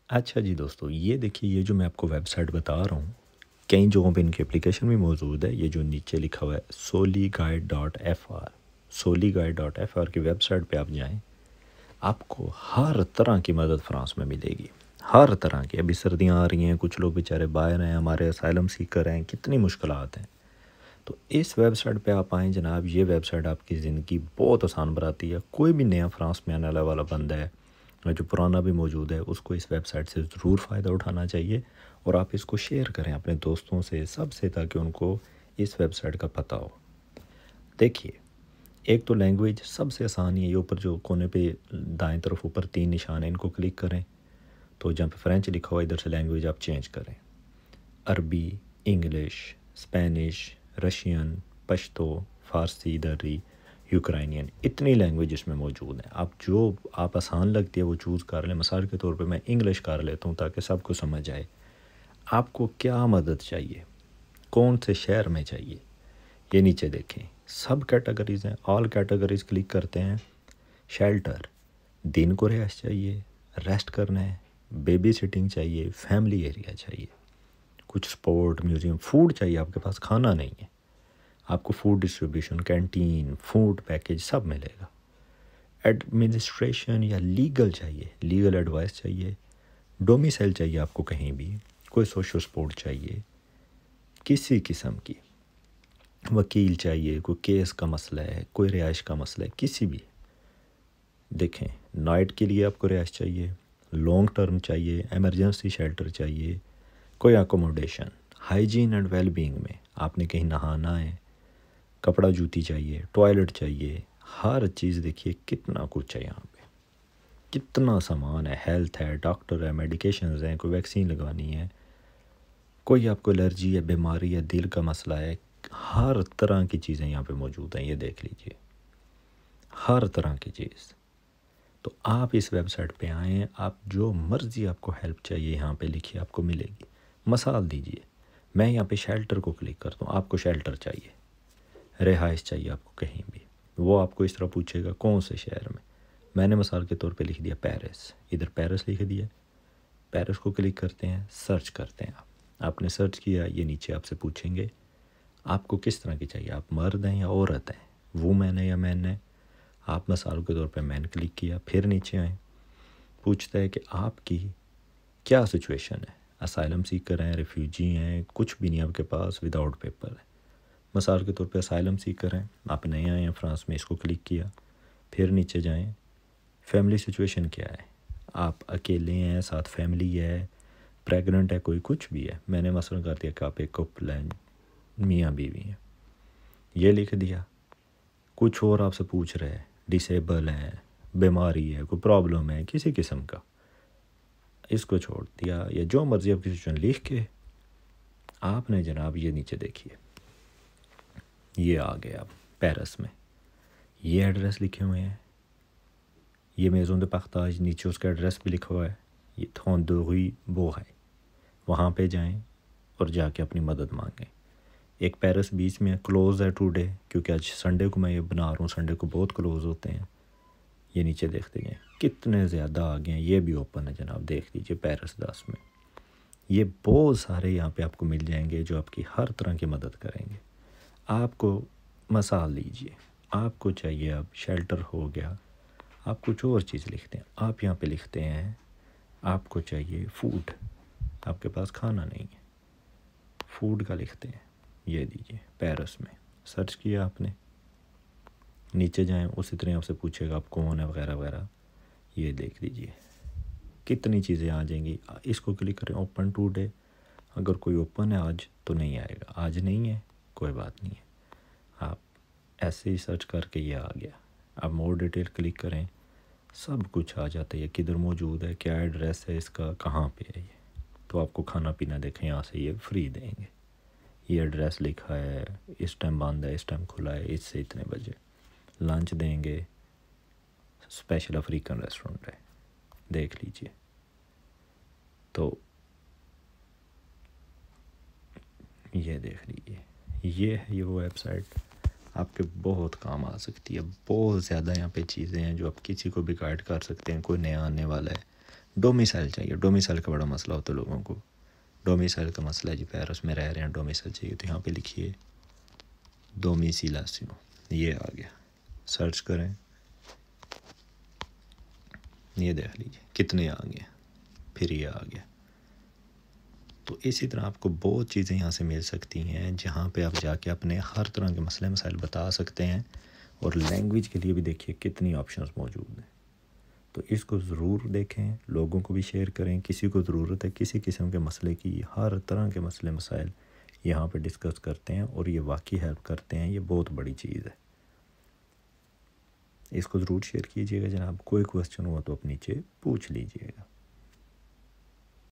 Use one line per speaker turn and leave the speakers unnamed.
अच्छा जी दोस्तों, ये देखिए, ये जो मैं आपको वेबसाइट बता रहा हूँ, कई जगहों पे इनकी एप्लीकेशन भी मौजूद है। ये जो नीचे लिखा हुआ है soliguide.fr, soliguide.fr की वेबसाइट पे आप जाएं, आपको हर तरह की मदद फ्रांस में मिलेगी, हर तरह की। अभी सर्दियाँ आ रही हैं, कुछ लोग बेचारे बाहर हैं, हमारे असाइलम सीकर हैं, कितनी मुश्किलात हैं। तो इस वेबसाइट पे आप आएँ जनाब, ये वेबसाइट आपकी ज़िंदगी बहुत आसान बनाती है। कोई भी नया फ्रांस में आने वाला बंदा है, जो पुराना भी मौजूद है, उसको इस वेबसाइट से ज़रूर फ़ायदा उठाना चाहिए और आप इसको शेयर करें अपने दोस्तों से, सबसे, ताकि उनको इस वेबसाइट का पता हो। देखिए, एक तो लैंग्वेज सबसे आसान ही है। ये ऊपर जो कोने पे दाएं तरफ ऊपर 3 निशान है, इनको क्लिक करें तो जहाँ पे फ्रेंच लिखा हुआ, इधर से लैंग्वेज आप चेंज करें। अरबी, इंग्लिश, स्पेनिश, रशियन, पश्तो, फ़ारसी, दर्री, यूक्रेनियन, इतनी लैंग्वेज इसमें मौजूद हैं। आप जो आप आसान लगती है वो चूज़ कर लें। मिसाल के तौर पे मैं इंग्लिश कर लेता हूँ ताकि सबको समझ आए। आपको क्या मदद चाहिए, कौन से शहर में चाहिए, ये नीचे देखें, सब कैटेगरीज़ हैं। ऑल कैटेगरीज़ क्लिक करते हैं। शेल्टर, दिन को रिहाइश चाहिए, रेस्ट करना है, बेबी सिटिंग चाहिए, फैमिली एरिया चाहिए, कुछ स्पोर्ट, म्यूज़ियम, फूड चाहिए, आपके पास खाना नहीं है, आपको food distribution, canteen, food package सब मिलेगा। एडमिनिस्ट्रेशन या लीगल चाहिए, लीगल एडवाइस चाहिए, डोमिसाइल चाहिए आपको कहीं भी, कोई सोशल सपोर्ट चाहिए किसी किस्म की, वकील चाहिए, कोई केस का मसला है, कोई रिहाइश का मसला है, किसी भी। देखें, नाइट के लिए आपको रिहाइश चाहिए, लॉन्ग टर्म चाहिए, एमरजेंसी शेल्टर चाहिए, कोई अकोमोडेशन, हाइजीन एंड वेलबींग में आपने कहीं नहाना है, कपड़ा जूती चाहिए, टॉयलेट चाहिए, हर चीज़। देखिए कितना कुछ है यहाँ पे, कितना सामान है। हेल्थ है, डॉक्टर है, मेडिकेशंस हैं, कोई वैक्सीन लगवानी है, कोई आपको एलर्जी है, बीमारी है, दिल का मसला है, हर तरह की चीज़ें यहाँ पे मौजूद हैं। ये देख लीजिए, हर तरह की चीज़। तो आप इस वेबसाइट पे आएँ, आप जो मर्ज़ी आपको हेल्प चाहिए यहाँ पे लिखिए, आपको मिलेगी। मिसाल दीजिए, मैं यहाँ पे शेल्टर को क्लिक करता हूँ, आपको शेल्टर चाहिए, रिहाइश चाहिए आपको कहीं भी, वो आपको इस तरह पूछेगा कौन से शहर में। मैंने मिसाल के तौर पे लिख दिया पेरिस, इधर पेरिस लिख दिया। पेरिस को क्लिक करते हैं, सर्च करते हैं। आपने सर्च किया, ये नीचे आपसे पूछेंगे आपको किस तरह की चाहिए, आप मर्द हैं या औरत हैं, वुमेन है या मैन है। आप मिसाल के तौर पे मैन क्लिक किया, फिर नीचे आए, पूछता है कि आपकी क्या सिचुएशन है, असाइलम सीकर हैं, रिफ्यूजी हैं, कुछ भी नहीं आपके पास, विदाउट पेपर है। मिसाल के तौर पे असाइलम सीकर हैं, आप नए आए हैं फ्रांस में, इसको क्लिक किया, फिर नीचे जाएं, फैमिली सिचुएशन क्या है, आप अकेले हैं, साथ फैमिली है, प्रेग्नेंट है, कोई कुछ भी है। मैंने मसलन कर दिया कि आप एक कपल हैं, मियाँ बीवी हैं, ये लिख दिया। कुछ और आपसे पूछ रहे हैं, डिसेबल हैं, बीमारी है, कोई प्रॉब्लम है किसी किस्म का, इसको छोड़ दिया। या जो मर्ज़ी आपकी सिचुएशन लिख के आपने जनाब ये नीचे देखिए, ये आ गया आप पेरिस में, ये एड्रेस लिखे हुए हैं, ये मेज़ों दे पार्ताज, नीचे उसका एड्रेस भी लिखा हुआ है, ये 32 रूई वो है। वहाँ पे जाएं और जाके अपनी मदद मांगें। एक पेरिस बीच में क्लोज़ है टुडे, क्योंकि आज संडे को मैं ये बना रहा हूँ, संडे को बहुत क्लोज़ होते हैं। ये नीचे देखते गए कितने ज़्यादा आ गए हैं। ये भी ओपन है जनाब, देख लीजिए पेरिस 10 में। ये बहुत सारे यहाँ पे आपको मिल जाएंगे जो आपकी हर तरह की मदद करेंगे। आपको मिसाल लीजिए, आपको चाहिए, अब शेल्टर हो गया, आप कुछ और चीज़ लिखते हैं, आप यहाँ पे लिखते हैं आपको चाहिए फूड, आपके पास खाना नहीं है, फूड का लिखते हैं, ये दीजिए पेरिस में। सर्च किया आपने, नीचे जाएं, उसी तरह आपसे पूछेगा आप कौन है वगैरह वगैरह, ये देख लीजिए कितनी चीज़ें आ जाएंगी। इसको क्लिक करें, ओपन टुडे, अगर कोई ओपन है आज तो नहीं आएगा, आज नहीं है कोई बात नहीं है, आप ऐसे ही सर्च करके ये आ गया। आप मोर डिटेल क्लिक करें, सब कुछ आ जाता है, ये किधर मौजूद है, क्या एड्रेस है इसका, कहाँ पे है ये। तो आपको खाना पीना देखें यहाँ से ये फ्री देंगे, ये एड्रेस लिखा है, इस टाइम बंद है, इस टाइम खुला है, इससे इतने बजे लंच देंगे, स्पेशल अफ्रीकन रेस्टोरेंट है, देख लीजिए। तो ये देख लीजिए, ये है ये वो वेबसाइट, आपके बहुत काम आ सकती है। बहुत ज़्यादा यहाँ पे चीज़ें हैं जो आप किसी को भी गाइड कर सकते हैं। कोई नया आने वाला है, डोमिसाइल चाहिए, डोमिसाइल का बड़ा मसला होता है लोगों को। डोमिसाइल का मसला है जी, पेरिस में रह रहे हैं, डोमिसाइल चाहिए, तो यहाँ पे लिखिए डोमिसिलासियो, ये आ गया, सर्च करें, ये देख लीजिए कितने आ गए, फिर ये आ गया। तो इसी तरह आपको बहुत चीज़ें यहाँ से मिल सकती हैं जहाँ पे आप जाके अपने हर तरह के मसले मसाइल बता सकते हैं। और लैंग्वेज के लिए भी देखिए कितनी ऑप्शंस मौजूद हैं। तो इसको ज़रूर देखें, लोगों को भी शेयर करें, किसी को ज़रूरत है किसी किस्म के मसले की, हर तरह के मसले मसाइल यहाँ पे डिस्कस करते हैं और ये वाकई हेल्प करते हैं, ये बहुत बड़ी चीज़ है। इसको ज़रूर शेयर कीजिएगा जनाब। कोई क्वेश्चन हुआ तो आप नीचे पूछ लीजिएगा।